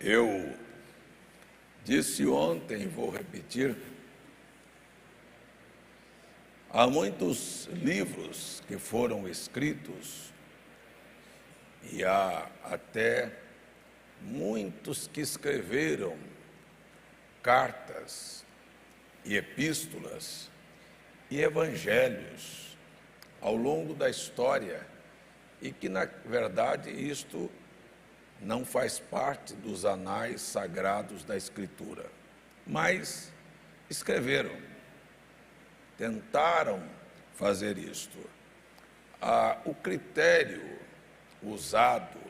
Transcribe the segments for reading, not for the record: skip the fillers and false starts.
Eu disse ontem, vou repetir, há muitos livros que foram escritos e há até muitos que escreveram cartas e epístolas e evangelhos ao longo da história e que, na verdade, isto não faz parte dos anais sagrados da Escritura, mas escreveram, tentaram fazer isto. O critério usado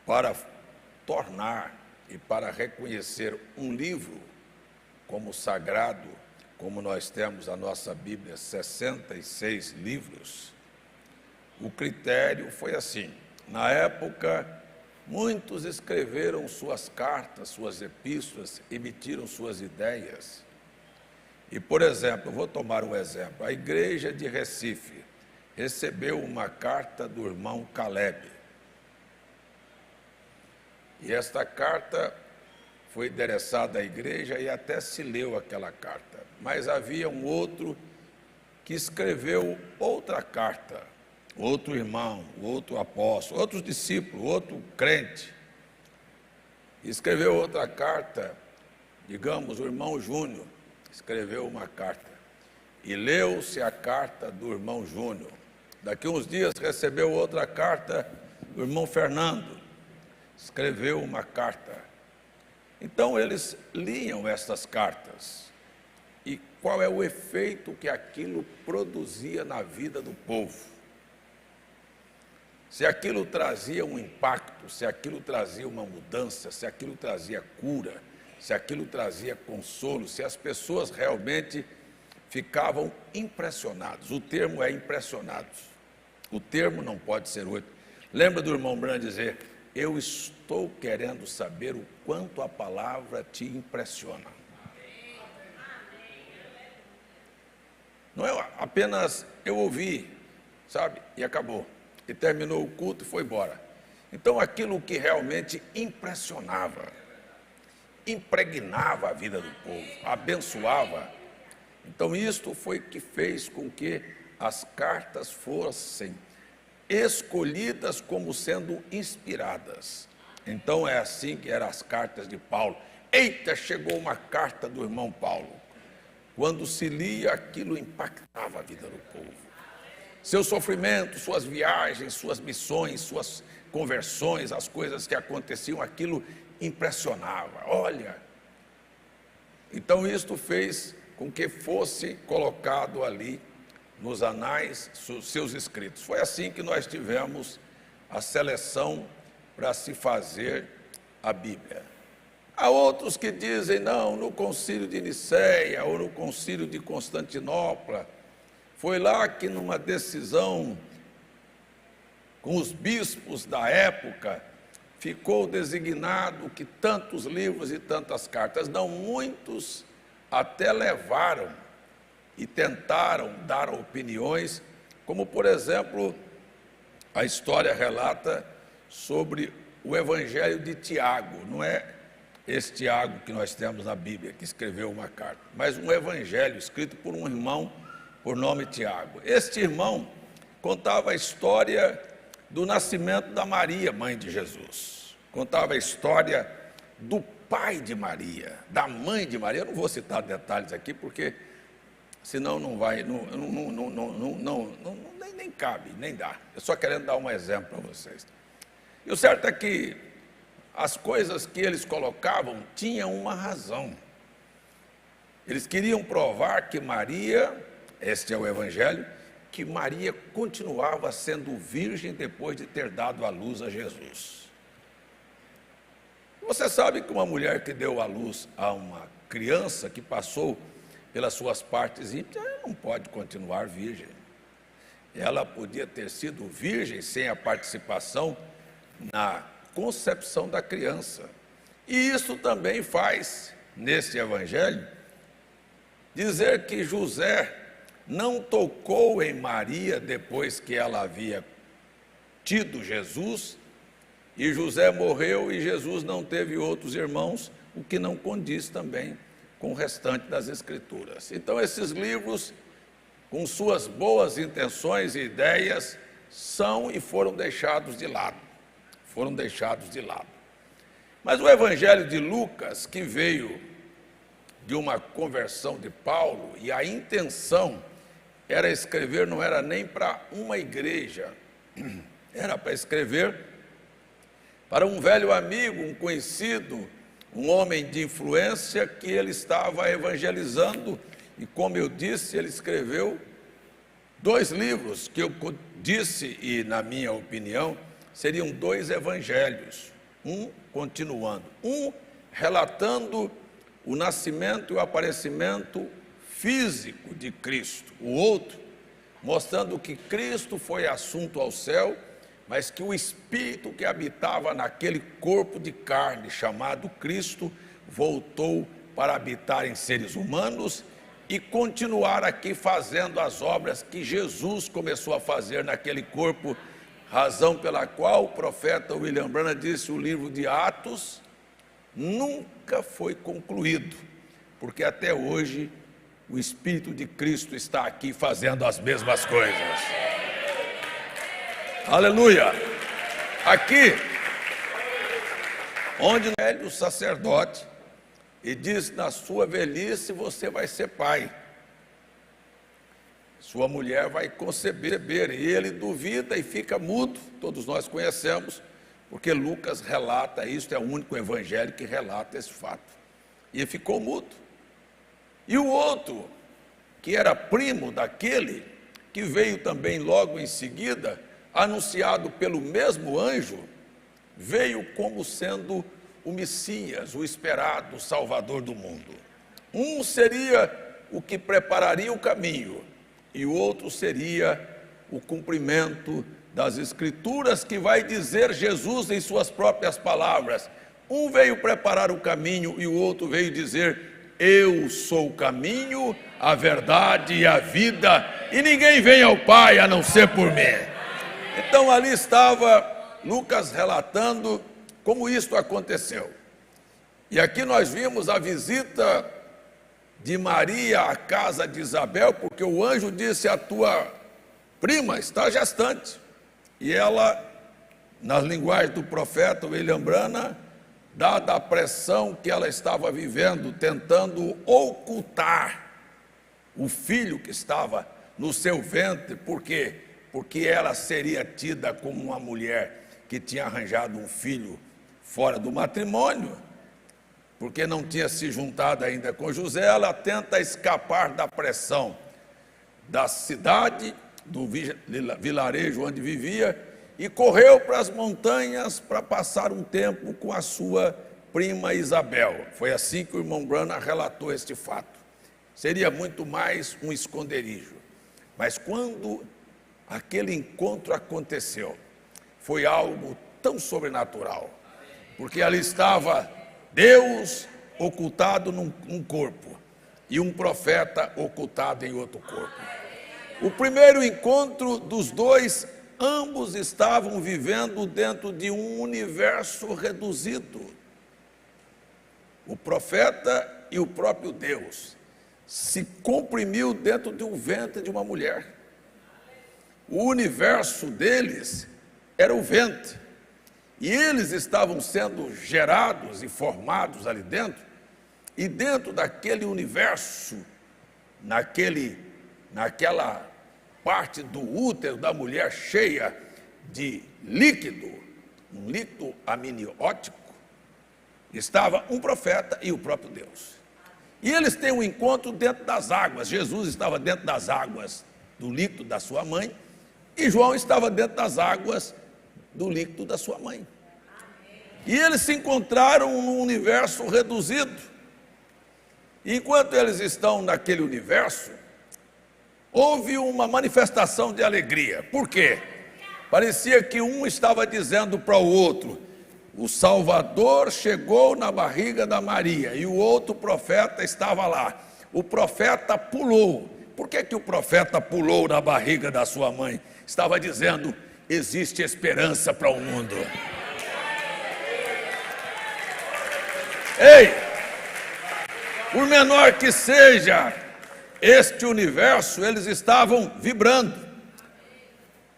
para tornar e para reconhecer um livro como sagrado, como nós temos a nossa Bíblia, 66 livros, o critério foi assim. Na época, muitos escreveram suas cartas, suas epístolas, emitiram suas ideias. E, por exemplo, eu vou tomar um exemplo. A igreja de Recife recebeu uma carta do irmão Caleb. E esta carta foi endereçada à igreja e até se leu aquela carta. Mas havia um outro que escreveu outra carta, outro irmão, outro apóstolo, outros discípulos, outro crente. Escreveu outra carta, digamos, o irmão Júnior escreveu uma carta. E leu-se a carta do irmão Júnior. Daqui uns dias recebeu outra carta do irmão Fernando, escreveu uma carta. Então eles liam estas cartas. E qual é o efeito que aquilo produzia na vida do povo? Se aquilo trazia um impacto, se aquilo trazia uma mudança, se aquilo trazia cura, se aquilo trazia consolo, se as pessoas realmente ficavam impressionadas. O termo é impressionados. O termo não pode ser outro. Lembra do irmão Brand dizer: eu estou querendo saber o quanto a palavra te impressiona. Não é apenas eu ouvi, sabe, e acabou. E terminou o culto e foi embora. Então, aquilo que realmente impressionava, impregnava a vida do povo, abençoava. Então, isto foi que fez com que as cartas fossem escolhidas como sendo inspiradas. Então, é assim que eram as cartas de Paulo. Eita, chegou uma carta do irmão Paulo. Quando se lia, aquilo impactava a vida do povo. Seus sofrimentos, suas viagens, suas missões, suas conversões, as coisas que aconteciam, aquilo impressionava. Olha, então isto fez com que fosse colocado ali nos anais seus escritos. Foi assim que nós tivemos a seleção para se fazer a Bíblia. Há outros que dizem, não, no concílio de Nicéia ou no concílio de Constantinopla, foi lá que, numa decisão com os bispos da época, ficou designado que tantos livros e tantas cartas. Não, muitos até levaram e tentaram dar opiniões, como, por exemplo, a história relata sobre o Evangelho de Tiago. Não é esse Tiago que nós temos na Bíblia, que escreveu uma carta, mas um evangelho escrito por um irmão por nome Tiago. Este irmão contava a história do nascimento da Maria, mãe de Jesus. Contava a história do pai de Maria, da mãe de Maria. Eu não vou citar detalhes aqui, porque senão não vai, nem cabe, nem dá. Eu só querendo dar um exemplo para vocês. E o certo é que as coisas que eles colocavam tinham uma razão. Eles queriam provar que Maria, este é o Evangelho, que Maria continuava sendo virgem depois de ter dado à luz a Jesus. Você sabe que uma mulher que deu à luz a uma criança que passou pelas suas partes íntimas, ela não pode continuar virgem. Ela podia ter sido virgem sem a participação na concepção da criança. E isso também faz, nesse Evangelho, dizer que José não tocou em Maria depois que ela havia tido Jesus, e José morreu e Jesus não teve outros irmãos, o que não condiz também com o restante das Escrituras. Então, esses livros, com suas boas intenções e ideias, são e foram deixados de lado. Foram deixados de lado. Mas o Evangelho de Lucas, que veio de uma conversão de Paulo, e a intenção era escrever, não era nem para uma igreja, era para escrever para um velho amigo, um conhecido, um homem de influência que ele estava evangelizando, e como eu disse, ele escreveu 2 livros, que eu disse, e na minha opinião, seriam 2 evangelhos, um continuando, um relatando o nascimento e o aparecimento físico de Cristo, o outro mostrando que Cristo foi assunto ao céu, mas que o Espírito que habitava naquele corpo de carne chamado Cristo voltou para habitar em seres humanos e continuar aqui fazendo as obras que Jesus começou a fazer naquele corpo, razão pela qual o profeta William Branham disse: o livro de Atos nunca foi concluído, porque até hoje o Espírito de Cristo está aqui fazendo as mesmas coisas. Aleluia! Aqui, onde o velho sacerdote, e diz: na sua velhice você vai ser pai, sua mulher vai conceber, e ele duvida e fica mudo. Todos nós conhecemos, porque Lucas relata isso, é o único evangelho que relata esse fato, e ele ficou mudo. E o outro, que era primo daquele, que veio também logo em seguida, anunciado pelo mesmo anjo, veio como sendo o Messias, o esperado Salvador do mundo. Um seria o que prepararia o caminho, e o outro seria o cumprimento das Escrituras, que vai dizer Jesus em suas próprias palavras. Um veio preparar o caminho e o outro veio dizer: eu sou o caminho, a verdade e a vida, e ninguém vem ao Pai a não ser por mim. Então ali estava Lucas relatando como isto aconteceu. E aqui nós vimos a visita de Maria à casa de Isabel, porque o anjo disse: a tua prima está gestante. E ela, nas linguagens do profeta William Branham, dada a pressão que ela estava vivendo, tentando ocultar o filho que estava no seu ventre. Por quê? Porque ela seria tida como uma mulher que tinha arranjado um filho fora do matrimônio, porque não tinha se juntado ainda com José. Ela tenta escapar da pressão da cidade, do vilarejo onde vivia, e correu para as montanhas para passar um tempo com a sua prima Isabel. Foi assim que o irmão Branham relatou este fato. Seria muito mais um esconderijo. Mas quando aquele encontro aconteceu, foi algo tão sobrenatural, porque ali estava Deus ocultado num corpo e um profeta ocultado em outro corpo. O primeiro encontro dos dois, ambos estavam vivendo dentro de um universo reduzido. O profeta e o próprio Deus se comprimiu dentro de um ventre de uma mulher. O universo deles era o ventre, e eles estavam sendo gerados e formados ali dentro, e dentro daquele universo, naquela parte do útero da mulher cheia de líquido, um líquido amniótico, estava um profeta e o próprio Deus. E eles têm um encontro dentro das águas. Jesus estava dentro das águas do líquido da sua mãe, e João estava dentro das águas do líquido da sua mãe. E eles se encontraram num universo reduzido. E enquanto eles estão naquele universo, houve uma manifestação de alegria. Por quê? Parecia que um estava dizendo para o outro: o Salvador chegou na barriga da Maria, e o outro profeta estava lá. O profeta pulou. Por que o profeta pulou na barriga da sua mãe? Estava dizendo: existe esperança para o mundo. Ei, por menor que seja este universo, eles estavam vibrando.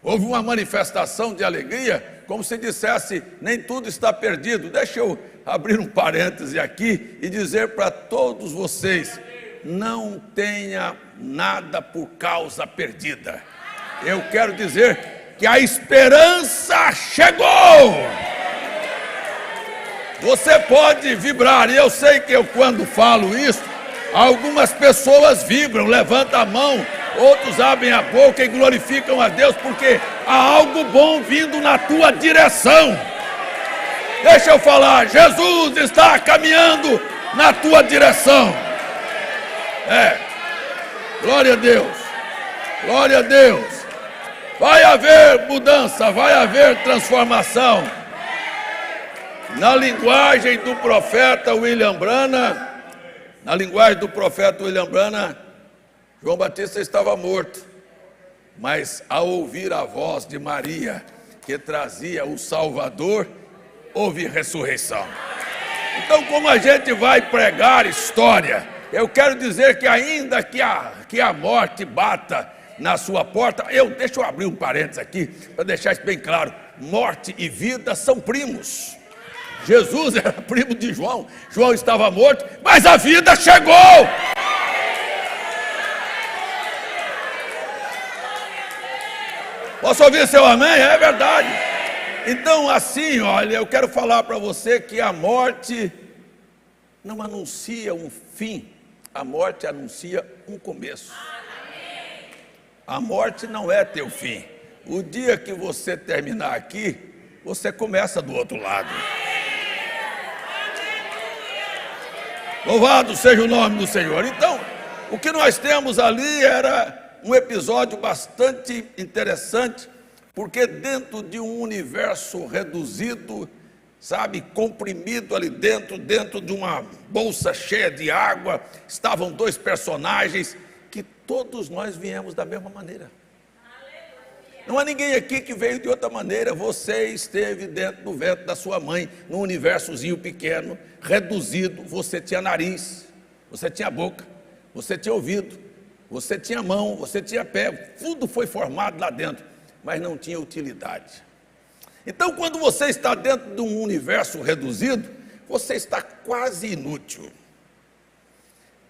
Houve uma manifestação de alegria, como se dissesse, nem tudo está perdido. Deixa eu abrir um parêntese aqui e dizer para todos vocês, não tenha nada por causa perdida. Eu quero dizer que a esperança chegou. Você pode vibrar, e eu sei que eu quando falo isso, algumas pessoas vibram, levantam a mão, outros abrem a boca e glorificam a Deus, porque há algo bom vindo na tua direção. Deixa eu falar, Jesus está caminhando na tua direção. Glória a Deus, glória a Deus. Vai haver mudança, vai haver transformação. Na linguagem do profeta William Branham, João Batista estava morto, mas ao ouvir a voz de Maria, que trazia o Salvador, houve ressurreição. Então, como a gente vai pregar história, eu quero dizer que ainda que a morte bata na sua porta, deixa eu abrir um parênteses aqui, para deixar isso bem claro, morte e vida são primos. Jesus era primo de João, João estava morto, mas a vida chegou. Posso ouvir seu amém? É verdade. Então assim, olha, eu quero falar para você que a morte não anuncia um fim, a morte anuncia um começo. A morte não é teu fim. O dia que você terminar aqui, você começa do outro lado. Louvado seja o nome do Senhor. Então, o que nós temos ali era um episódio bastante interessante, porque dentro de um universo reduzido, sabe, comprimido ali dentro de uma bolsa cheia de água, estavam dois personagens que todos nós viemos da mesma maneira. Não há ninguém aqui que veio de outra maneira. Você esteve dentro do ventre da sua mãe, num universozinho pequeno, reduzido. Você tinha nariz, você tinha boca, você tinha ouvido, você tinha mão, você tinha pé. Tudo foi formado lá dentro, mas não tinha utilidade. Então, quando você está dentro de um universo reduzido, você está quase inútil.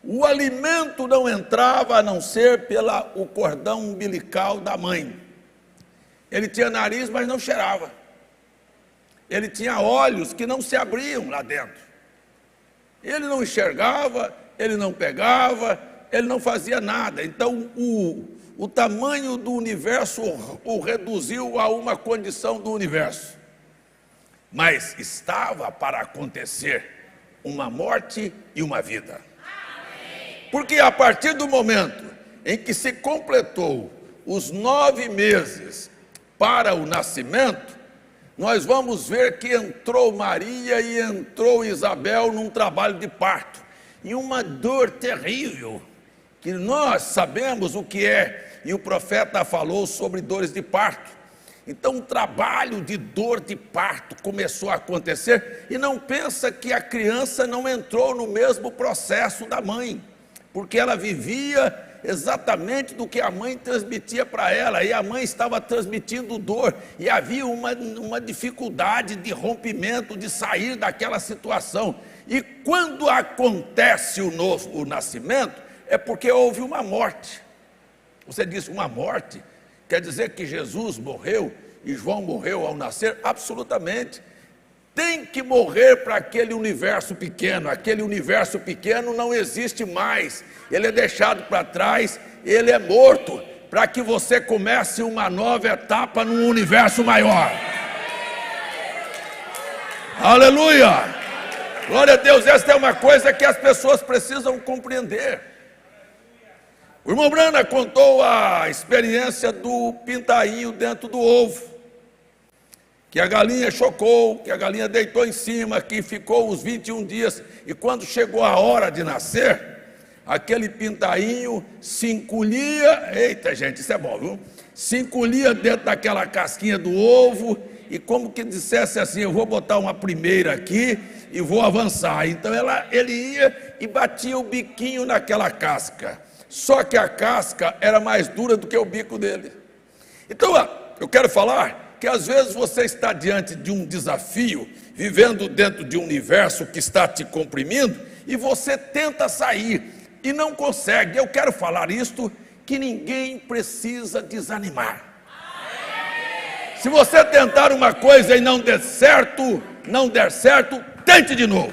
O alimento não entrava a não ser pelo cordão umbilical da mãe. Ele tinha nariz, mas não cheirava. Ele tinha olhos que não se abriam lá dentro. Ele não enxergava, ele não pegava, ele não fazia nada. Então, o tamanho do universo o reduziu a uma condição do universo. Mas estava para acontecer uma morte e uma vida. Porque a partir do momento em que se completou os 9 meses para o nascimento, nós vamos ver que entrou Maria e entrou Isabel num trabalho de parto, e uma dor terrível, que nós sabemos o que é, e o profeta falou sobre dores de parto. Então um trabalho de dor de parto começou a acontecer, e não pensa que a criança não entrou no mesmo processo da mãe, porque ela vivia exatamente do que a mãe transmitia para ela, e a mãe estava transmitindo dor, e havia uma dificuldade de rompimento, de sair daquela situação. E quando acontece o nascimento, é porque houve uma morte. Você disse, uma morte? Quer dizer que Jesus morreu e João morreu ao nascer? Absolutamente. Tem que morrer para aquele universo pequeno. Aquele universo pequeno não existe mais. Ele é deixado para trás, ele é morto, para que você comece uma nova etapa num universo maior. Aleluia! Glória a Deus, esta é uma coisa que as pessoas precisam compreender. O irmão Branham contou a experiência do pintainho dentro do ovo, que a galinha chocou, que a galinha deitou em cima, que ficou uns 21 dias, e quando chegou a hora de nascer, aquele pintainho se encolhia, eita gente, isso é bom, viu? Se encolhia dentro daquela casquinha do ovo, e como que dissesse assim, eu vou botar uma primeira aqui, e vou avançar. Então ele ia e batia o biquinho naquela casca. Só que a casca era mais dura do que o bico dele. Então, eu quero falar que às vezes você está diante de um desafio, vivendo dentro de um universo que está te comprimindo, e você tenta sair e não consegue. Eu quero falar isto, que ninguém precisa desanimar. Se você tentar uma coisa e não der certo, tente de novo.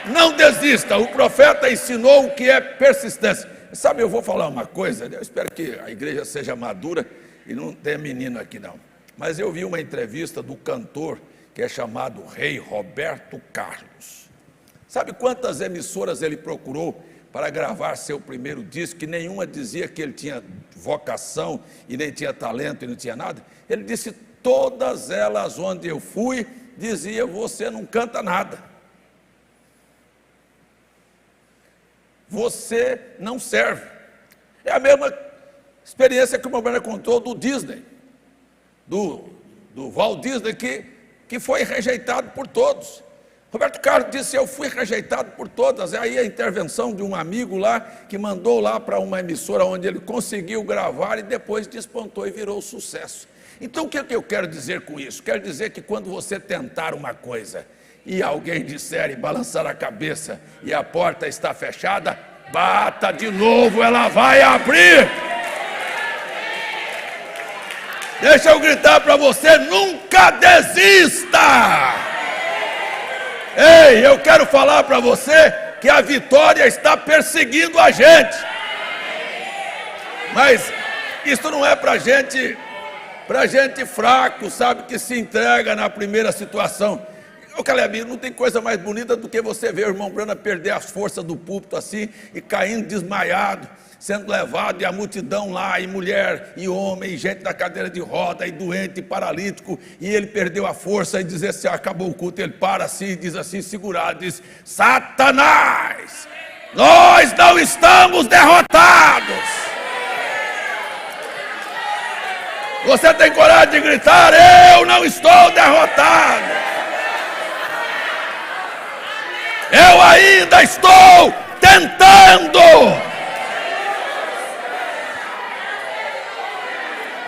Não desista. O profeta ensinou o que é persistência. Sabe, eu vou falar uma coisa, eu espero que a igreja seja madura e não tenha menino aqui não. Mas eu vi uma entrevista do cantor que é chamado Rei Roberto Carlos. Sabe quantas emissoras ele procurou para gravar seu primeiro disco, que nenhuma dizia que ele tinha vocação e nem tinha talento e não tinha nada? Ele disse: todas elas onde eu fui, dizia: você não canta nada. Você não serve. É a mesma experiência que o Mobrana contou do Disney, do Walt Disney, que foi rejeitado por todos. Roberto Carlos disse: eu fui rejeitado por todas. Aí a intervenção de um amigo lá, que mandou lá para uma emissora onde ele conseguiu gravar e depois despontou e virou sucesso. Então o que eu quero dizer com isso? Quero dizer que quando você tentar uma coisa e alguém disser e balançar a cabeça e a porta está fechada, bata de novo, ela vai abrir. Deixa eu gritar para você: nunca desista. Ei, eu quero falar para você que a vitória está perseguindo a gente. Mas isso não é para gente fraco, sabe, que se entrega na primeira situação. Ô Caleb, não tem coisa mais bonita do que você ver o irmão Brana perder as forças do púlpito assim, e caindo desmaiado, sendo levado, e a multidão lá, e mulher, e homem, e gente na cadeira de roda, e doente, e paralítico, e ele perdeu a força, e diz assim: acabou o culto. Ele para assim, e diz assim, segurado, diz: Satanás, nós não estamos derrotados. Você tem coragem de gritar: eu não estou derrotado. Eu ainda estou tentando.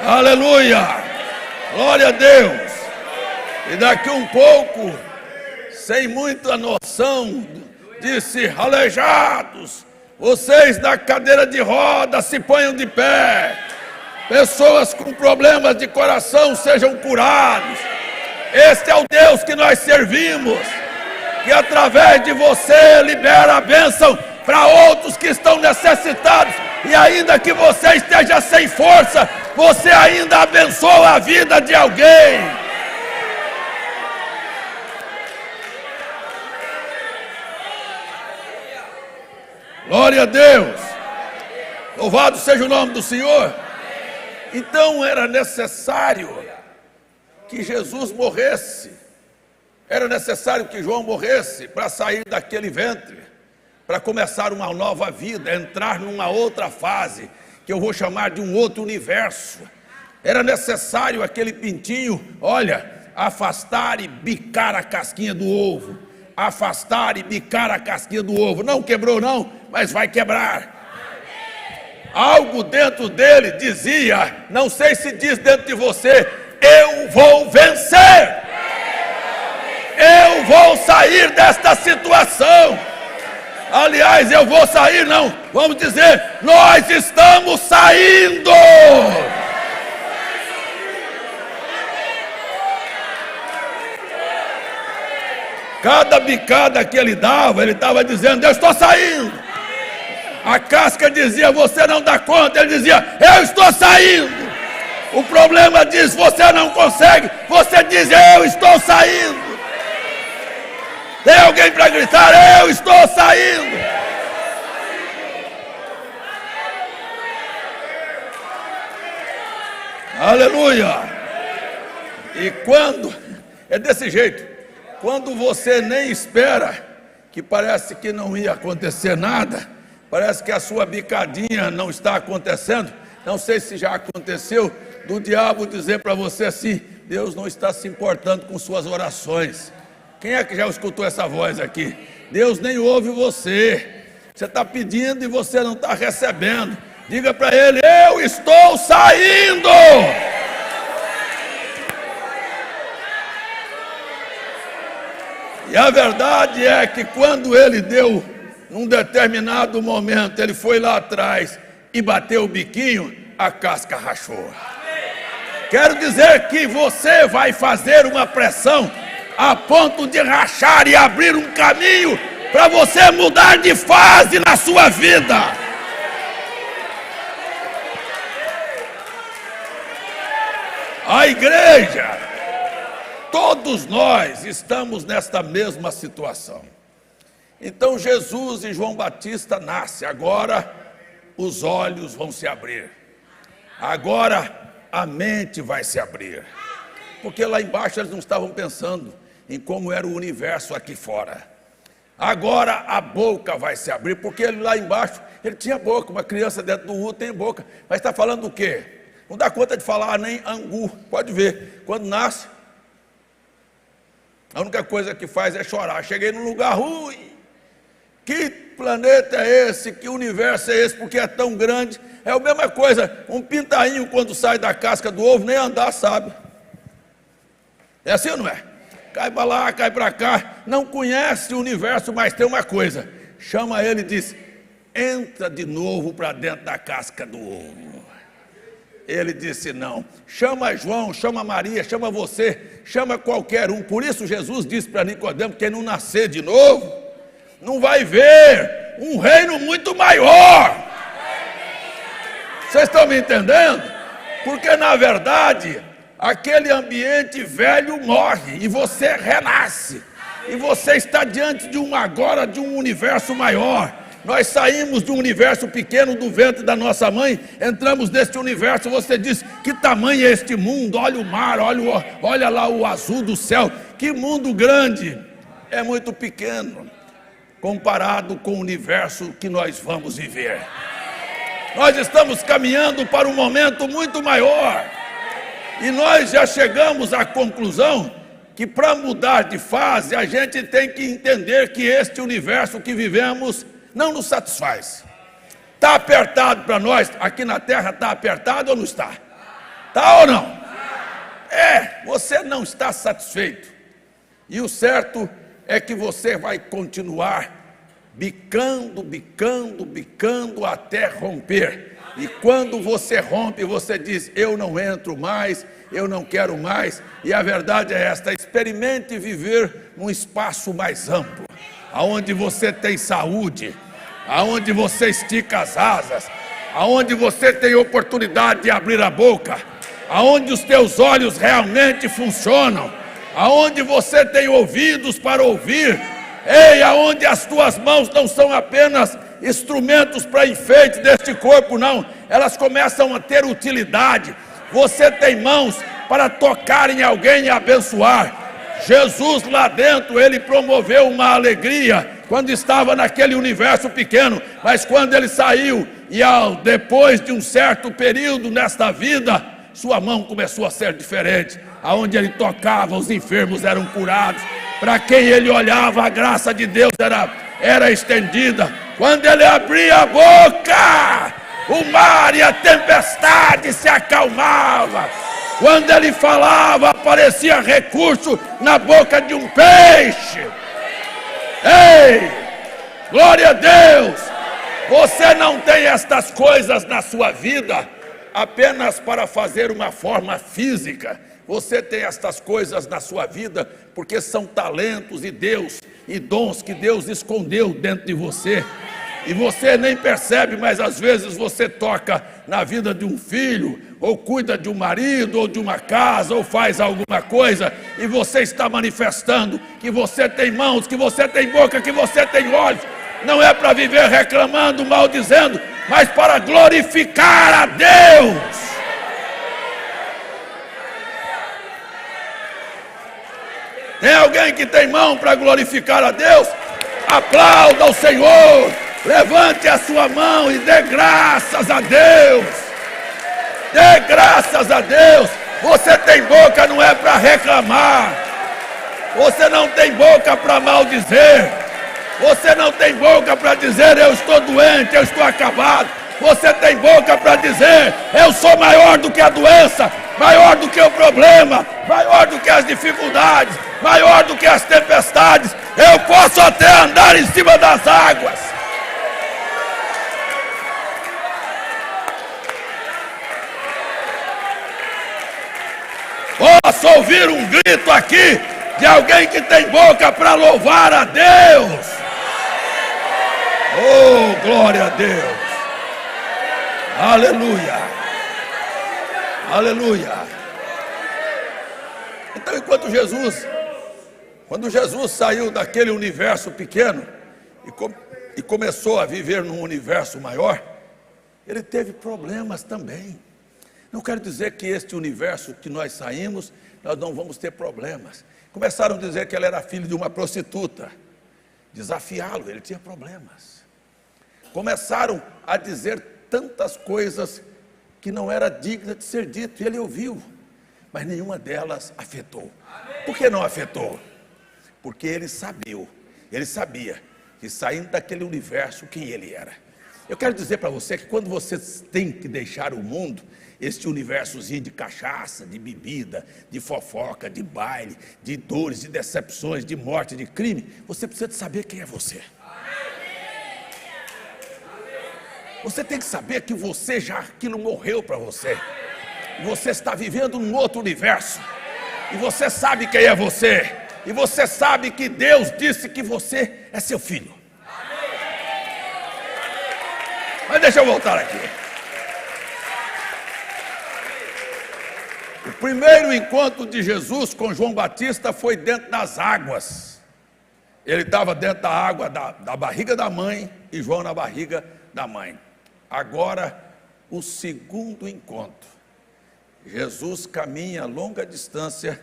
Aleluia, glória a Deus. E daqui um pouco, sem muita noção, disse: aleijados, vocês da cadeira de roda se ponham de pé. Pessoas com problemas de coração sejam curados. Este é o Deus que nós servimos, que através de você libera a bênção para outros que estão necessitados. E ainda que você esteja sem força, você ainda abençoa a vida de alguém. Glória a Deus. Louvado seja o nome do Senhor. Então era necessário que Jesus morresse. Era necessário que João morresse para sair daquele ventre, para começar uma nova vida, entrar numa outra fase, que eu vou chamar de um outro universo. Era necessário aquele pintinho, olha, afastar e bicar a casquinha do ovo. Afastar e bicar a casquinha do ovo. Não quebrou não, mas vai quebrar. Algo dentro dele dizia, não sei se diz dentro de você: eu vou vencer. Eu vou sair desta situação. Aliás, eu vou sair não, vamos dizer, nós estamos saindo. Cada bicada que ele dava, ele estava dizendo: eu estou saindo. A casca dizia: você não dá conta. Ele dizia: eu estou saindo. O problema diz: você não consegue. Você diz: eu estou saindo. Tem alguém para gritar: eu estou saindo. Aleluia. E quando, é desse jeito, quando você nem espera, que parece que não ia acontecer nada, parece que a sua bicadinha não está acontecendo, não sei se já aconteceu, do diabo dizer para você assim: Deus não está se importando com suas orações. Quem é que já escutou essa voz aqui? Deus nem ouve você. Você está pedindo e você não está recebendo. Diga para ele: eu estou saindo. E a verdade é que quando ele deu, num determinado momento, ele foi lá atrás e bateu o biquinho, a casca rachou. Quero dizer que você vai fazer uma pressão a ponto de rachar e abrir um caminho para você mudar de fase na sua vida. A igreja, todos nós estamos nesta mesma situação. Então Jesus e João Batista nascem. Agora os olhos vão se abrir. Agora a mente vai se abrir. Porque lá embaixo eles não estavam pensando em como era o universo aqui fora. Agora a boca vai se abrir, porque ele lá embaixo, ele tinha boca. Uma criança dentro do útero tem boca. Mas está falando o quê? Não dá conta de falar nem angu. Pode ver, quando nasce, a única coisa que faz é chorar. Cheguei num lugar ruim. Que planeta é esse? Que universo é esse? Porque é tão grande. É a mesma coisa, um pintainho quando sai da casca do ovo, nem andar sabe. É assim ou não é? Cai para lá, cai para cá, não conhece o universo, mas tem uma coisa. Chama ele e diz: entra de novo para dentro da casca do ovo. Ele disse não. Chama João, chama Maria, chama você, chama qualquer um. Por isso Jesus disse para Nicodemo: quem não nascer de novo, não vai ver um reino muito maior. Vocês estão me entendendo? Porque na verdade, aquele ambiente velho morre e você renasce. E você está diante de um universo maior. Nós saímos de um universo pequeno do ventre da nossa mãe, entramos neste universo. Você diz: que tamanho é este mundo? Olha o mar, olha lá o azul do céu. Que mundo grande! É muito pequeno comparado com o universo que nós vamos viver. Nós estamos caminhando para um momento muito maior. E nós já chegamos à conclusão que para mudar de fase, a gente tem que entender que este universo que vivemos não nos satisfaz. Está apertado para nós, aqui na terra está apertado ou não está? Está ou não? Você não está satisfeito. E o certo é que você vai continuar bicando até romper. E quando você rompe, você diz: eu não entro mais, eu não quero mais. E a verdade é esta: experimente viver num espaço mais amplo, aonde você tem saúde, aonde você estica as asas, aonde você tem oportunidade de abrir a boca, aonde os teus olhos realmente funcionam, aonde você tem ouvidos para ouvir, aonde as tuas mãos não são apenas instrumentos para enfeite deste corpo, não, elas começam a ter utilidade. Você tem mãos para tocar em alguém e abençoar. Jesus lá dentro, ele promoveu uma alegria quando estava naquele universo pequeno, mas quando ele saiu e depois de um certo período nesta vida, sua mão começou a ser diferente. Aonde ele tocava, os enfermos eram curados. Para quem ele olhava, a graça de Deus era estendida. Quando ele abria a boca, o mar e a tempestade se acalmava. Quando ele falava, aparecia recurso na boca de um peixe. Ei, glória a Deus! Você não tem estas coisas na sua vida apenas para fazer uma forma física. Você tem estas coisas na sua vida porque são talentos e dons que Deus escondeu dentro de você. E você nem percebe, mas às vezes você toca na vida de um filho, ou cuida de um marido, ou de uma casa, ou faz alguma coisa, e você está manifestando que você tem mãos, que você tem boca, que você tem olhos. Não é para viver reclamando, maldizendo, mas para glorificar a Deus. Tem alguém que tem mão para glorificar a Deus? Aplauda ao Senhor. Levante a sua mão e dê graças a Deus. Dê graças a Deus. Você tem boca, não é para reclamar. Você não tem boca para maldizer. Você não tem boca para dizer eu estou doente, eu estou acabado. Você tem boca para dizer eu sou maior do que a doença, maior do que o problema, maior do que as dificuldades, maior do que as tempestades. Eu posso até andar em cima das águas. Posso ouvir um grito aqui de alguém que tem boca para louvar a Deus. Oh, glória a Deus. Aleluia. Aleluia. Então, quando Jesus saiu daquele universo pequeno e começou a viver num universo maior, ele teve problemas também. Não quero dizer que este universo que nós saímos, nós não vamos ter problemas. Começaram a dizer que ele era filho de uma prostituta. Desafiá-lo, ele tinha problemas. Começaram a dizer tantas coisas que não era digna de ser dito, e ele ouviu, mas nenhuma delas afetou. Por que não afetou? Porque ele sabia que saindo daquele universo, quem ele era. Eu quero dizer para você que quando você tem que deixar o mundo, este universozinho de cachaça, de bebida, de fofoca, de baile, de dores, de decepções, de morte, de crime, você precisa de saber quem é você. Você tem que saber que aquilo morreu para você. Você está vivendo num outro universo. E você sabe quem é você. E você sabe que Deus disse que você é seu filho. Mas deixa eu voltar aqui. O primeiro encontro de Jesus com João Batista foi dentro das águas. Ele estava dentro da água da barriga da mãe e João na barriga da mãe. Agora, o segundo encontro. Jesus caminha a longa distância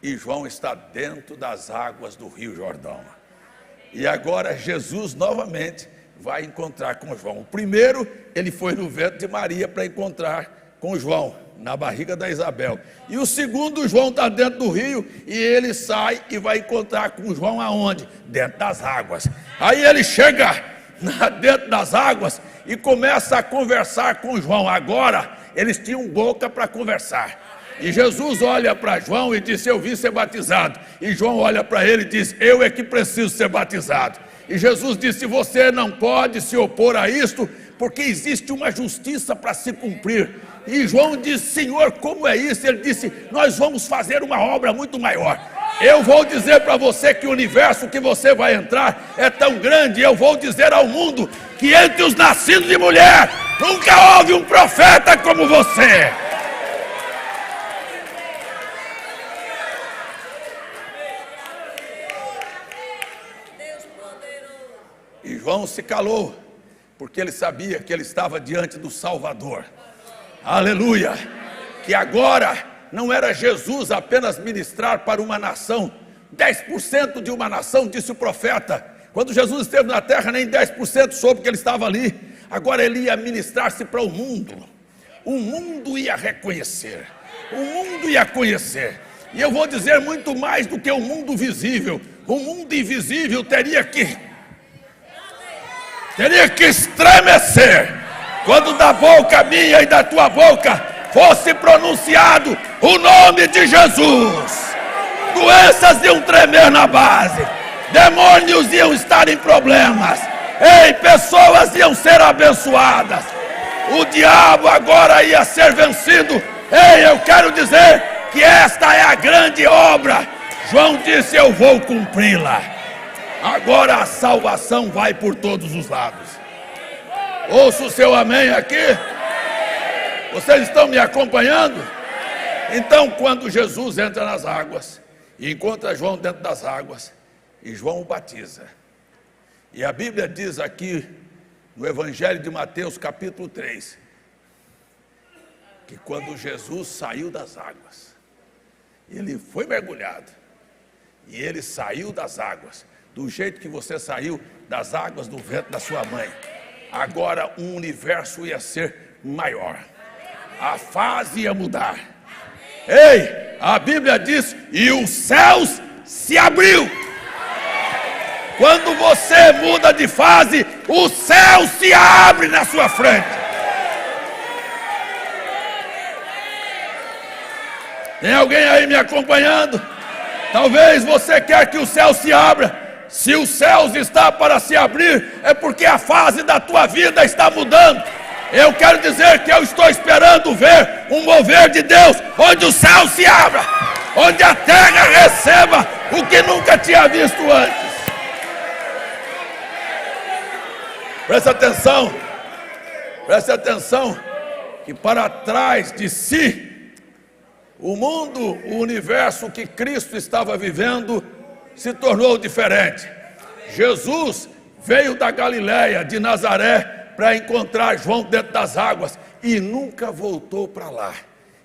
e João está dentro das águas do Rio Jordão. E agora Jesus novamente vai encontrar com João. O primeiro, ele foi no ventre de Maria para encontrar com João, na barriga da Isabel. E o segundo, João está dentro do rio e ele sai e vai encontrar com João aonde? Dentro das águas. Aí ele chega dentro das águas e começa a conversar com João. Agora, eles tinham boca para conversar. E Jesus olha para João e diz, eu vim ser batizado. E João olha para ele e diz, eu é que preciso ser batizado. E Jesus disse, você não pode se opor a isto, porque existe uma justiça para se cumprir. E João disse, Senhor, como é isso? Ele disse, nós vamos fazer uma obra muito maior. Eu vou dizer para você que o universo que você vai entrar é tão grande. Eu vou dizer ao mundo que entre os nascidos de mulher, nunca houve um profeta como você. E João se calou, porque ele sabia que ele estava diante do Salvador. Aleluia! Que agora não era Jesus apenas ministrar para uma nação, 10% de uma nação, disse o profeta. Quando Jesus esteve na terra, nem 10% soube que ele estava ali. Agora ele ia ministrar-se para o mundo. O mundo ia reconhecer, o mundo ia conhecer. E eu vou dizer muito mais do que o mundo visível. O mundo invisível teria que estremecer quando da boca minha e da tua boca fosse pronunciado o nome de Jesus. Doenças iam tremer na base, demônios iam estar em problemas, pessoas iam ser abençoadas, o diabo agora ia ser vencido. Eu quero dizer que esta é a grande obra. João disse, eu vou cumpri-la. Agora a salvação vai por todos os lados. Ouça o seu amém aqui. Vocês estão me acompanhando? Então, quando Jesus entra nas águas e encontra João dentro das águas, e João o batiza. E a Bíblia diz aqui no Evangelho de Mateus, capítulo 3, que quando Jesus saiu das águas, ele foi mergulhado, e ele saiu das águas, do jeito que você saiu das águas do ventre da sua mãe. Agora um universo ia ser maior, a fase ia mudar. A Bíblia diz, e os céus se abriu. Quando você muda de fase, o céu se abre na sua frente. Tem alguém aí me acompanhando? Talvez você quer que o céu se abra. Se os céus está para se abrir, é porque a fase da tua vida está mudando. Eu quero dizer que eu estou esperando ver um mover de Deus, onde o céu se abra, onde a terra receba o que nunca tinha visto antes. Preste atenção, que para trás de si, o mundo, o universo que Cristo estava vivendo, se tornou diferente. Jesus veio da Galileia, de Nazaré, para encontrar João dentro das águas, e nunca voltou para lá.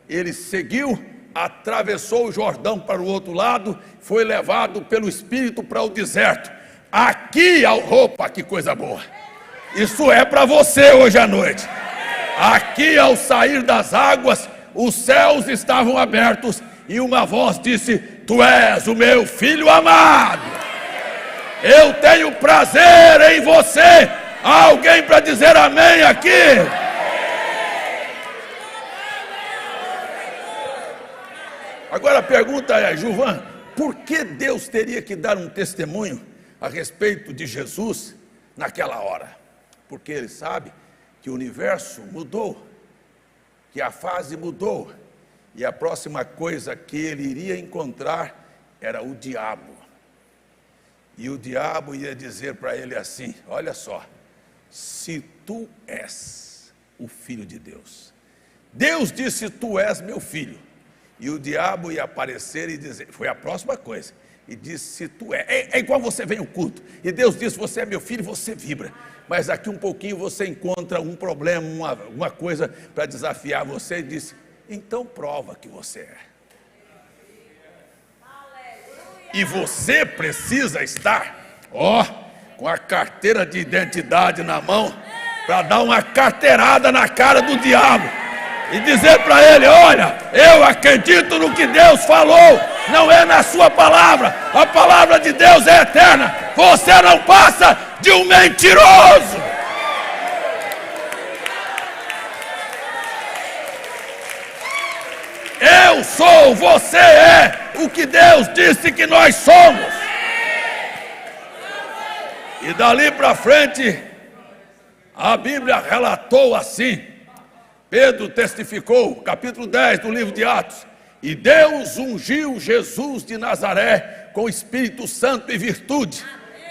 Ele seguiu, atravessou o Jordão para o outro lado, foi levado pelo Espírito para o deserto. Aqui, opa, que coisa boa! Isso é para você hoje à noite. Aqui, ao sair das águas, os céus estavam abertos e uma voz disse: Tu és o meu filho amado. Eu tenho prazer em você. Há alguém para dizer amém aqui? Agora a pergunta é, Gilvan, por que Deus teria que dar um testemunho a respeito de Jesus naquela hora? Porque Ele sabe que o universo mudou, que a fase mudou, e a próxima coisa que Ele iria encontrar era o diabo. E o diabo ia dizer para Ele assim: olha só, se tu és o Filho de Deus. Deus disse: tu és meu filho. E o diabo ia aparecer e dizer, foi a próxima coisa, e disse: se tu é igual você vem ao culto, e Deus disse: você é meu filho, você vibra, mas aqui um pouquinho você encontra um problema, uma coisa para desafiar você, e disse: então prova que você é. E você precisa estar, com a carteira de identidade na mão, para dar uma carteirada na cara do diabo e dizer para ele: olha, eu acredito no que Deus falou, não é na sua palavra, a palavra de Deus é eterna, você não passa de um mentiroso. Eu sou, você é o que Deus disse que nós somos. E dali para frente, a Bíblia relatou assim, Pedro testificou, capítulo 10 do livro de Atos: e Deus ungiu Jesus de Nazaré com Espírito Santo e virtude,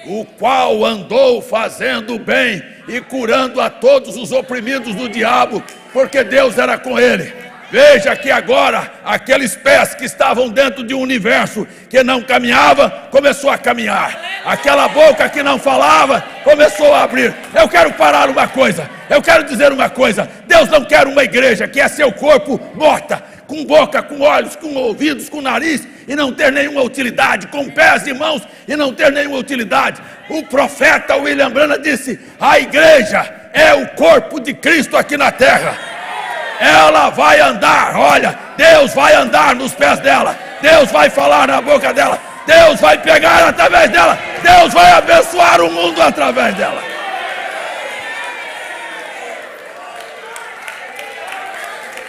o qual andou fazendo bem e curando a todos os oprimidos do diabo, porque Deus era com ele. Veja que agora, aqueles pés que estavam dentro de um universo que não caminhava, começou a caminhar. Aquela boca que não falava, começou a abrir. Eu quero parar uma coisa, eu quero dizer uma coisa: Deus não quer uma igreja que é seu corpo morta, com boca, com olhos, com ouvidos, com nariz, e não ter nenhuma utilidade, com pés e mãos, e não ter nenhuma utilidade. O profeta William Branham disse: a igreja é o corpo de Cristo aqui na terra. Ela vai andar, olha, Deus vai andar nos pés dela, Deus vai falar na boca dela, Deus vai pegar através dela, Deus vai abençoar o mundo através dela.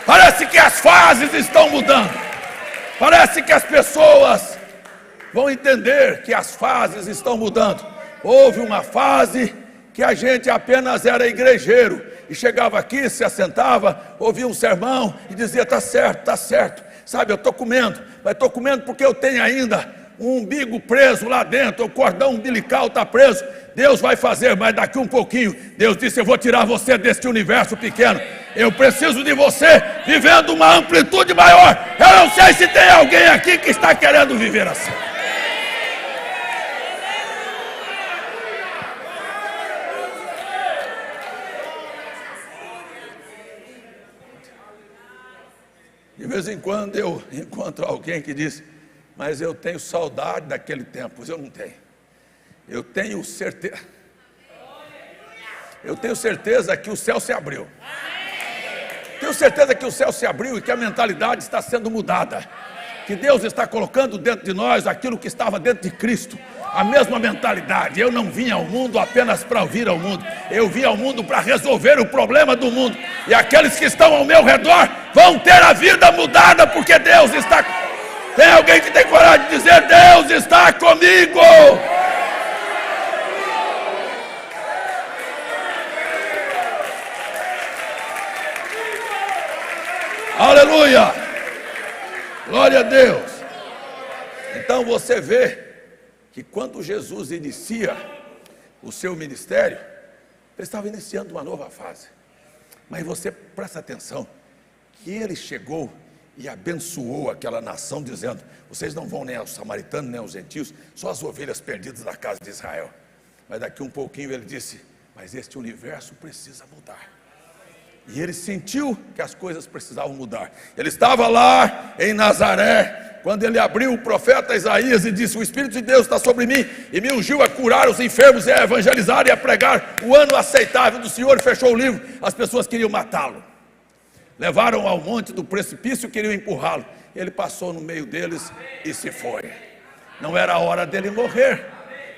Parece que as fases estão mudando, parece que as pessoas vão entender que as fases estão mudando. Houve uma fase que a gente apenas era igrejeiro, e chegava aqui, se assentava, ouvia um sermão e dizia: tá certo, sabe, eu estou comendo, mas estou comendo porque eu tenho ainda um umbigo preso lá dentro, o cordão umbilical está preso. Deus vai fazer, mas daqui um pouquinho, Deus disse: eu vou tirar você deste universo pequeno, eu preciso de você vivendo uma amplitude maior. Eu não sei se tem alguém aqui que está querendo viver assim. De vez em quando eu encontro alguém que diz: mas eu tenho saudade daquele tempo. Eu não tenho. Eu tenho certeza que o céu se abriu. Tenho certeza que o céu se abriu e que a mentalidade está sendo mudada. que Deus está colocando dentro de nós aquilo que estava dentro de Cristo. A mesma mentalidade. Eu não vim ao mundo apenas para ouvir ao mundo. Eu vim ao mundo para resolver o problema do mundo. E aqueles que estão ao meu redor vão ter a vida mudada, porque Deus está... Tem alguém que tem coragem de dizer: Deus está comigo? Aleluia! Glória a Deus! Então você vê que quando Jesus inicia o seu ministério, ele estava iniciando uma nova fase. Mas você presta atenção, que ele chegou e abençoou aquela nação, dizendo: vocês não vão nem aos samaritanos, nem aos gentios, só as ovelhas perdidas da casa de Israel. Mas daqui um pouquinho ele disse: mas este universo precisa mudar. E ele sentiu que as coisas precisavam mudar. Ele estava lá em Nazaré, quando ele abriu o profeta Isaías e disse: o Espírito de Deus está sobre mim e me ungiu a curar os enfermos e a evangelizar e a pregar o ano aceitável do Senhor. Fechou o livro. As pessoas queriam matá-lo, levaram ao monte do precipício e queriam empurrá-lo. Ele passou no meio deles e se foi. Não era a hora dele morrer,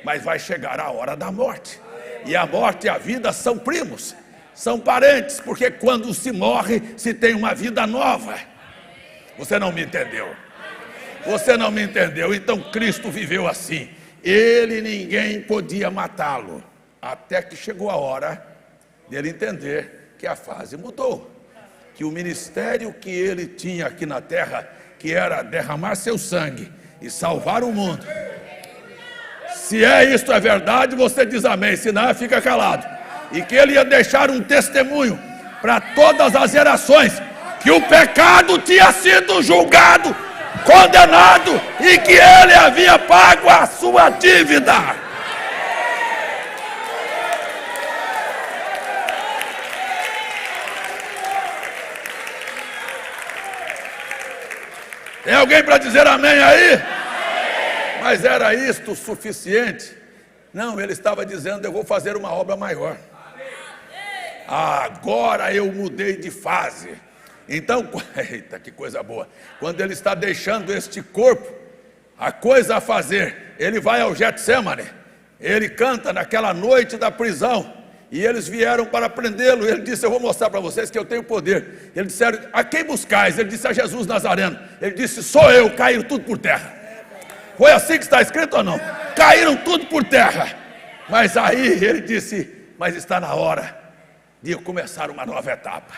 mas vai chegar a hora da morte. E a morte e a vida são primos, são parentes, porque quando se morre, se tem uma vida nova. Você não me entendeu? Você não me entendeu? Então Cristo viveu assim. Ele, ninguém podia matá-lo, até que chegou a hora dele entender que a fase mudou, que o ministério que ele tinha aqui na terra, que era derramar seu sangue e salvar o mundo. Se isto é verdade, você diz amém, se não, fica calado. E que ele ia deixar um testemunho para todas as gerações, que o pecado tinha sido julgado, condenado, e que ele havia pago a sua dívida. Tem alguém para dizer amém aí? Mas era isto o suficiente? Não, ele estava dizendo: eu vou fazer uma obra maior. Agora eu mudei de fase. Então, eita, que coisa boa. Quando ele está deixando este corpo, a coisa a fazer, ele vai ao Getsemane. Ele canta naquela noite da prisão. E eles vieram para prendê-lo. Ele disse: eu vou mostrar para vocês que eu tenho poder. Eles disseram: a quem buscais? Ele disse: a Jesus Nazareno. Ele disse: sou eu. Caíram tudo por terra. Foi assim que está escrito ou não? Caíram tudo por terra. Mas aí ele disse: mas está na hora de eu começar uma nova etapa.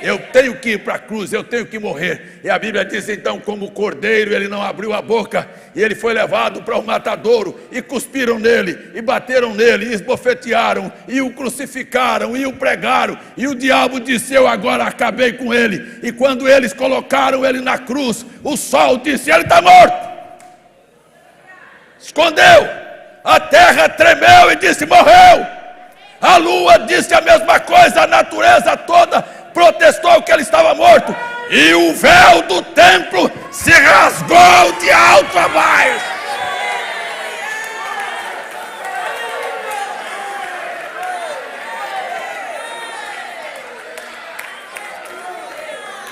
Eu tenho que ir para a cruz, eu tenho que morrer. E a Bíblia diz então: como o cordeiro, ele não abriu a boca, e ele foi levado para o matadouro, e cuspiram nele, e bateram nele, e esbofetearam, e o crucificaram, e o pregaram, e o diabo disse: eu agora acabei com ele. E quando eles colocaram ele na cruz, o sol disse: ele está morto. Escondeu, a terra tremeu e disse: morreu. A lua disse a mesma coisa, a natureza toda protestou que ele estava morto. E o véu do templo se rasgou de alto a baixo.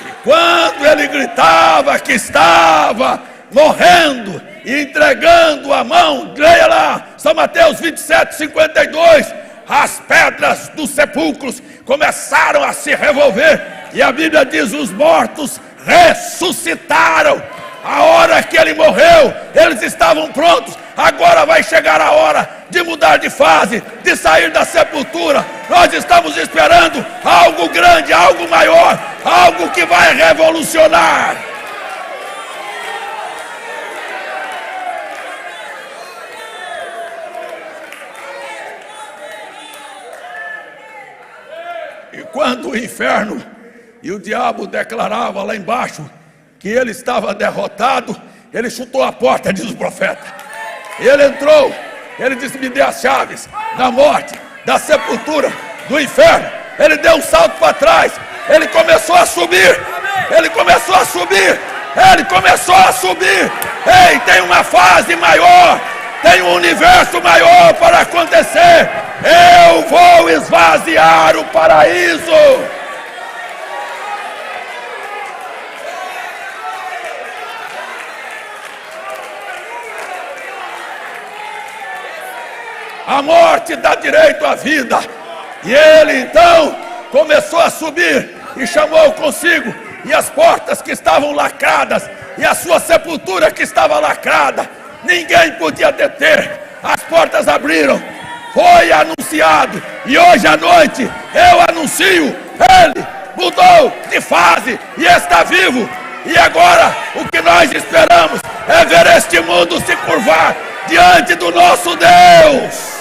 E quando ele gritava que estava morrendo e entregando a mão, leia lá, São Mateus 27, 52, as pedras dos sepulcros começaram a se revolver, e a Bíblia diz: os mortos ressuscitaram. A hora que ele morreu, eles estavam prontos. Agora vai chegar a hora de mudar de fase, de sair da sepultura. Nós estamos esperando algo grande, algo maior, algo que vai revolucionar. E quando o inferno e o diabo declarava lá embaixo que ele estava derrotado, ele chutou a porta, diz o profeta. Ele entrou, ele disse: me dê as chaves da morte, da sepultura, do inferno. Ele deu um salto para trás, ele começou a subir, ele começou a subir, ele começou a subir. Ei, tem uma fase maior, tem um universo maior para acontecer. Eu vou esvaziar o paraíso. A morte dá direito à vida. E ele então começou a subir e chamou consigo, e as portas que estavam lacradas, e a sua sepultura que estava lacrada, ninguém podia deter. As portas abriram, foi anunciado, e hoje à noite eu anuncio: ele mudou de fase e está vivo. E agora o que nós esperamos é ver este mundo se curvar diante do nosso Deus.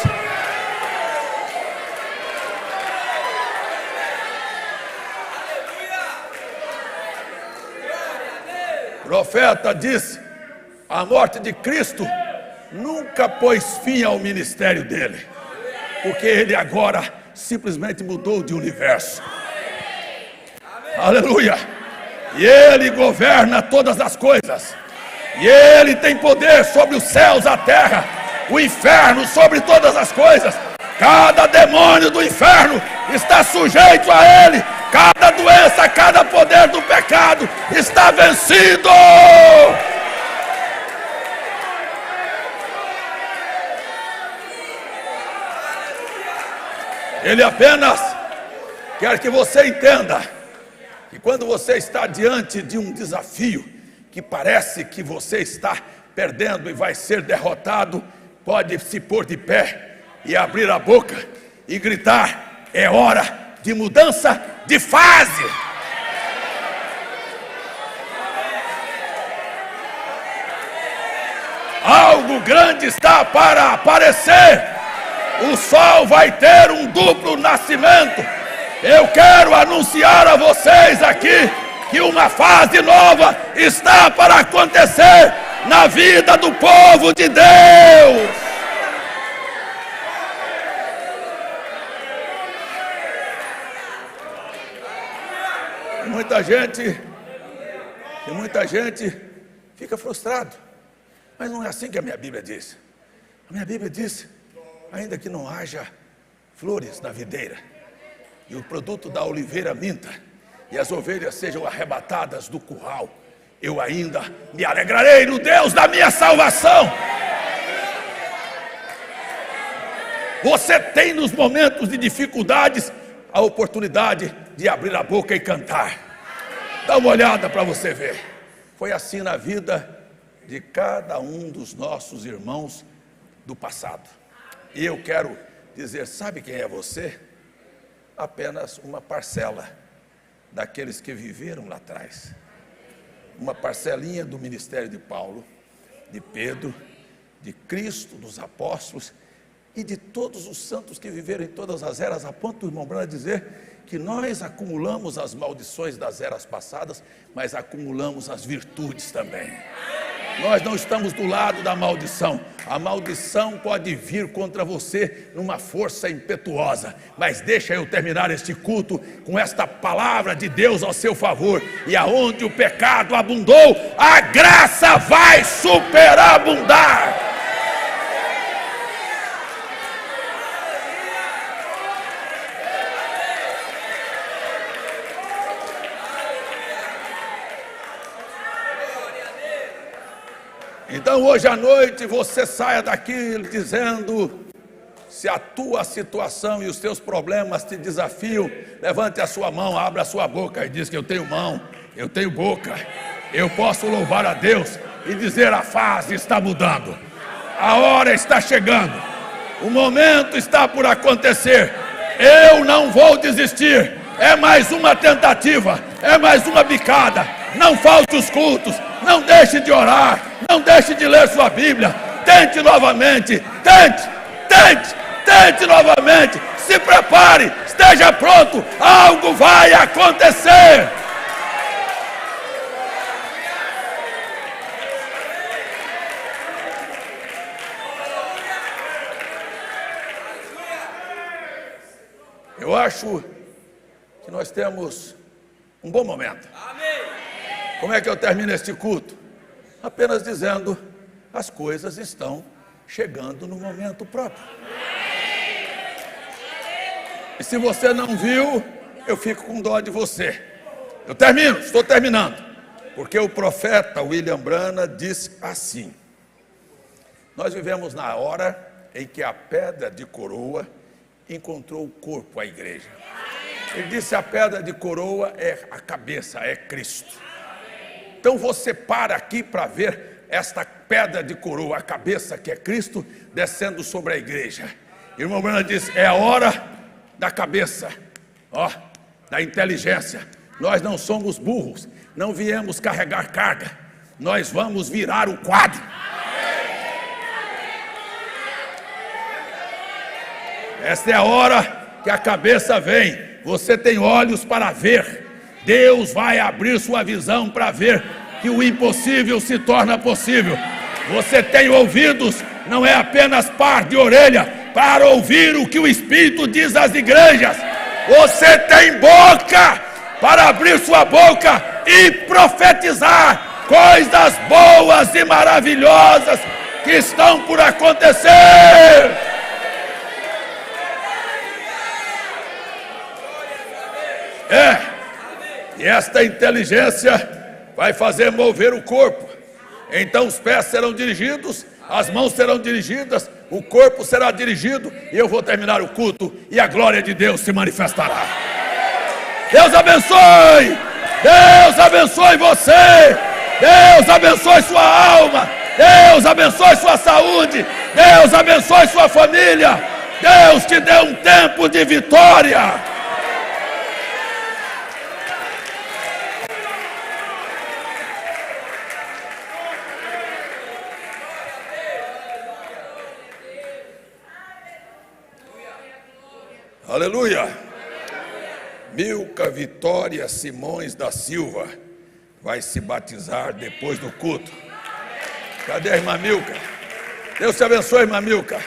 O profeta disse: a morte de Cristo nunca pôs fim ao ministério dele, porque ele agora simplesmente mudou de universo. Aleluia! E ele governa todas as coisas, e ele tem poder sobre os céus, a terra, o inferno, sobre todas as coisas. Cada demônio do inferno está sujeito a ele. Cada doença, cada poder do pecado está vencido. Ele apenas quer que você entenda que quando você está diante de um desafio que parece que você está perdendo e vai ser derrotado, pode se pôr de pé e abrir a boca e gritar: é hora de mudança de fase. Algo grande está para aparecer. O sol vai ter um duplo nascimento. Eu quero anunciar a vocês aqui que uma fase nova está para acontecer na vida do povo de Deus. Muita gente fica frustrado, mas não é assim que a minha Bíblia diz. A minha Bíblia diz: ainda que não haja flores na videira, e o produto da oliveira minta, e as ovelhas sejam arrebatadas do curral, eu ainda me alegrarei no Deus da minha salvação. Você tem nos momentos de dificuldades a oportunidade de abrir a boca e cantar. Dá uma olhada para você ver. Foi assim na vida de cada um dos nossos irmãos do passado. E eu quero dizer: sabe quem é você? Apenas uma parcela daqueles que viveram lá atrás. Uma parcelinha do ministério de Paulo, de Pedro, de Cristo, dos apóstolos e de todos os santos que viveram em todas as eras, a ponto do irmão Branham dizer que nós acumulamos as maldições das eras passadas, mas acumulamos as virtudes também. Nós não estamos do lado da maldição. A maldição pode vir contra você numa força impetuosa, mas deixa eu terminar este culto com esta palavra de Deus ao seu favor. E aonde o pecado abundou, a graça vai superabundar. Então hoje à noite você saia daqui dizendo: se a tua situação e os teus problemas te desafiam, levante a sua mão, abra a sua boca e diz que eu tenho mão, eu tenho boca, eu posso louvar a Deus e dizer: a fase está mudando, a hora está chegando, o momento está por acontecer, eu não vou desistir, é mais uma tentativa, é mais uma bicada, não falte os cultos, não deixe de orar, não deixe de ler sua Bíblia, tente novamente, tente novamente, se prepare, esteja pronto, algo vai acontecer. Eu acho que nós temos um bom momento. Como é que eu termino este culto? Apenas dizendo: as coisas estão chegando no momento próprio. E se você não viu, eu fico com dó de você. Estou terminando. Porque o profeta William Branham disse assim: nós vivemos na hora em que a pedra de coroa encontrou o corpo, a igreja. Ele disse: a pedra de coroa é a cabeça, é Cristo. Então você para aqui para ver esta pedra de coroa, a cabeça que é Cristo, descendo sobre a igreja. Irmão Branham disse: é a hora da cabeça, da inteligência. Nós não somos burros, não viemos carregar carga, nós vamos virar o quadro. Esta é a hora que a cabeça vem. Você tem olhos para ver. Deus vai abrir sua visão para ver que o impossível se torna possível. Você tem ouvidos, não é apenas par de orelha, para ouvir o que o Espírito diz às igrejas. Você tem boca para abrir sua boca e profetizar coisas boas e maravilhosas que estão por acontecer. E esta inteligência vai fazer mover o corpo. Então os pés serão dirigidos, as mãos serão dirigidas, o corpo será dirigido, e eu vou terminar o culto e a glória de Deus se manifestará. Deus abençoe! Deus abençoe você! Deus abençoe sua alma! Deus abençoe sua saúde! Deus abençoe sua família! Deus te dê um tempo de vitória! Aleluia! Milka Vitória Simões da Silva vai se batizar depois do culto. Cadê a irmã Milka? Deus te abençoe, irmã Milka.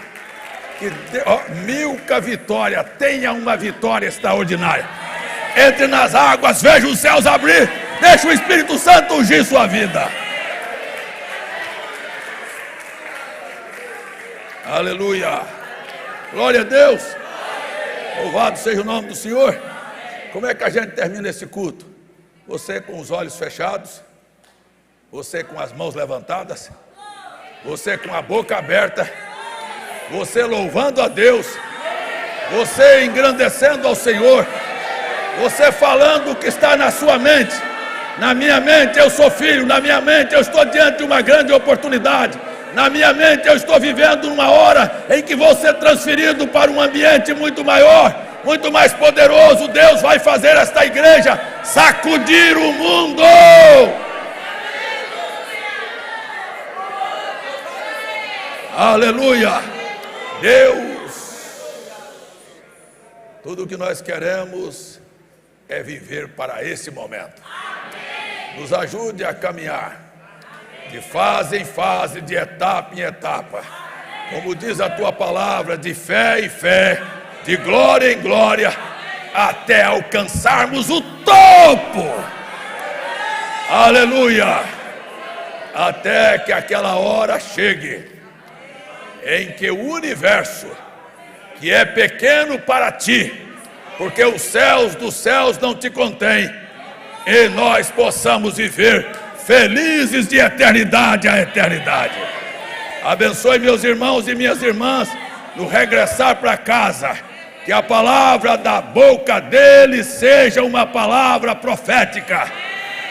Milka Vitória, tenha uma vitória extraordinária. Entre nas águas, veja os céus abrir, deixa o Espírito Santo ungir sua vida. Aleluia! Glória a Deus! Louvado seja o nome do Senhor. Como é que a gente termina esse culto? Você com os olhos fechados, você com as mãos levantadas, você com a boca aberta, você louvando a Deus, você engrandecendo ao Senhor, você falando o que está na sua mente. Na minha mente eu sou filho, na minha mente eu estou diante de uma grande oportunidade. Na minha mente eu estou vivendo uma hora em que vou ser transferido para um ambiente muito maior, muito mais poderoso. Deus vai fazer esta igreja sacudir o mundo. Aleluia! Deus, tudo o que nós queremos é viver para esse momento. Nos ajude a caminhar de fase em fase, de etapa em etapa, como diz a tua palavra, de fé em fé, de glória em glória, até alcançarmos o topo. Aleluia! Até que aquela hora chegue em que o universo, que é pequeno para ti, porque os céus dos céus não te contêm, e nós possamos viver felizes de eternidade a eternidade. Abençoe meus irmãos e minhas irmãs no regressar para casa, que a palavra da boca deles seja uma palavra profética.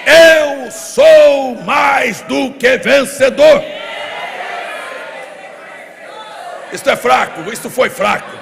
Eu sou mais do que vencedor. Isto é fraco, isto foi fraco.